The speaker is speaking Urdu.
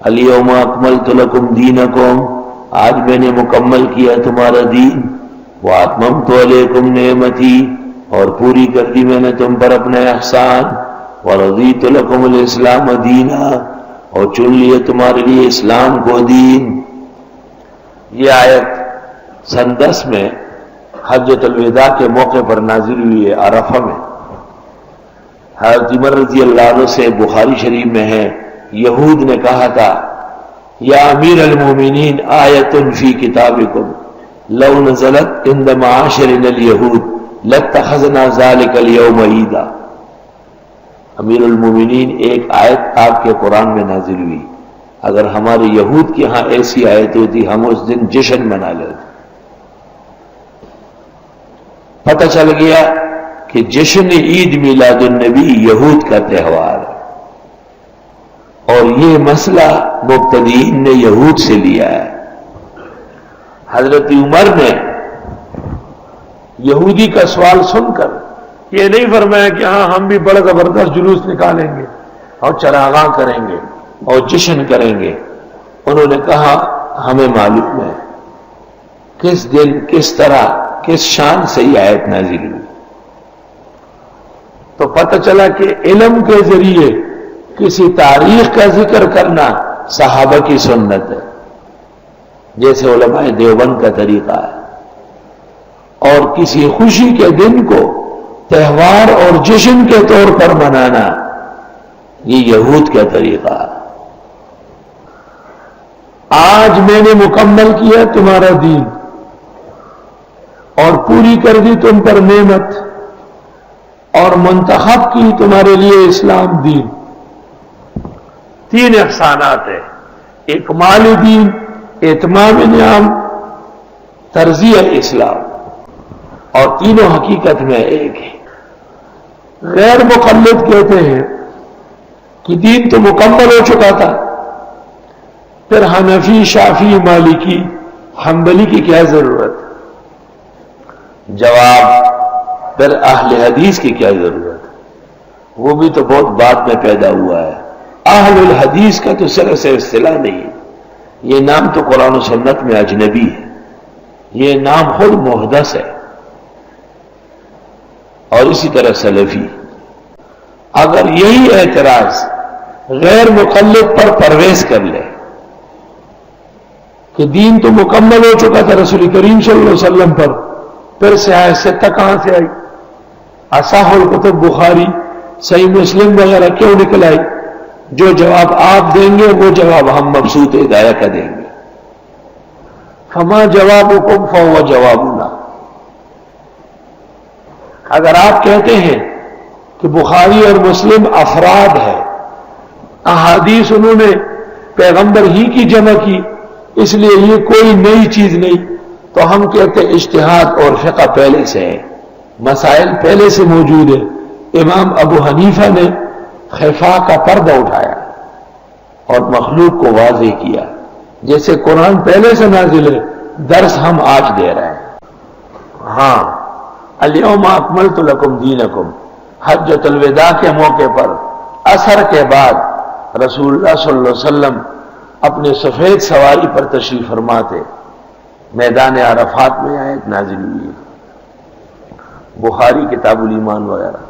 الیوم اکملت لکم دینکم، آج میں نے مکمل کیا تمہارا دین، واتممت علیکم نعمتی، اور پوری کر دی میں نے تم پر اپنا احسان، ورضیت لکم الاسلام دینا، اور چن لیے تمہارے لیے اسلام کو دین۔ یہ آیت سن 10 میں حجۃ الوداع کے موقع پر نازل ہوئی ہے، عرفہ میں۔ حضرت عمر رضی اللہ عنہ سے بخاری شریف میں ہے، یہود نے کہا تھا یا امیر المومنین آیت فی کتابکم لو نزلت عند معاشرنا الیہود لاتخذنا ذلک اليوم عیدا۔ امیر المومنین، ایک آیت آپ کے قرآن میں نازل ہوئی، اگر ہمارے یہود کے ہاں ایسی آیت ہوتی ہم اس دن جشن منا لیتے۔ پتہ چل گیا کہ جشن عید میلاد النبی یہود کا تہوار ہے، اور یہ مسئلہ مبتدئین نے یہود سے لیا ہے۔ حضرت عمر نے یہودی کا سوال سن کر یہ نہیں فرمایا کہ ہاں ہم بھی بڑا زبردست جلوس نکالیں گے اور چراغاں کریں گے اور جشن کریں گے۔ انہوں نے کہا ہمیں معلوم ہے کس دن، کس طرح، کس شان سے یہ آیت نازل ہوئی۔ تو پتہ چلا کہ علم کے ذریعے کسی تاریخ کا ذکر کرنا صحابہ کی سنت ہے، جیسے علماء دیوبند کا طریقہ ہے، اور کسی خوشی کے دن کو تہوار اور جشن کے طور پر منانا یہ یہود کا طریقہ ہے۔ آج میں نے مکمل کیا تمہارا دین اور پوری کر دی تم پر نعمت، اور منتخب کی تمہارے لیے اسلام دین۔ 3 احسانات ہیں، اکمال دین، اتمام نعم، ترضیہ اسلام، اور تینوں حقیقت میں ایک ہے۔ غیر مقلد کہتے ہیں کہ دین تو مکمل ہو چکا تھا، پھر حنفی، شافعی، مالکی، حنبلی کی کیا ضرورت؟ جواب، پھر اہل حدیث کی کیا ضرورت؟ وہ بھی تو بہت بعد میں پیدا ہوا ہے۔ اہل الحدیث کا تو سر سے اصطلاح نہیں ہے، یہ نام تو قرآن و سنت میں اجنبی ہے، یہ نام خود محدث ہے۔ اور اسی طرح سلفی۔ اگر یہی اعتراض غیر مقلد پر پرویز کر لے کہ دین تو مکمل ہو چکا تھا رسول کریم صلی اللہ علیہ وسلم پر، پھر سیاہ ستہ کہاں سے آئی؟ اصح الکتب بخاری، صحیح مسلم وغیرہ کیوں نکل آئی؟ جو جواب آپ دیں گے وہ جواب ہم مبسوط ہدایہ کا دیں گے۔ فما جوابکم فہو جوابنا۔ اگر آپ کہتے ہیں کہ بخاری اور مسلم افراد ہے، احادیث انہوں نے پیغمبر ہی کی جمع کی، اس لیے یہ کوئی نئی چیز نہیں، تو ہم کہتے اجتہاد اور فقہ پہلے سے ہے، مسائل پہلے سے موجود ہے۔ امام ابو حنیفہ نے خفا کا پردہ اٹھایا اور مخلوق کو واضح کیا، جیسے قرآن پہلے سے نازل ہے، درس ہم آج دے رہے ہیں۔ ہاں، الیوم اکملت لکم دینکم، حجۃ الوداع کے موقع پر عصر کے بعد رسول اللہ صلی اللہ علیہ وسلم اپنے سفید سواری پر تشریف فرما تھے، میدان عرفات میں آیت نازل ہوئی، بخاری کتاب الایمان وغیرہ۔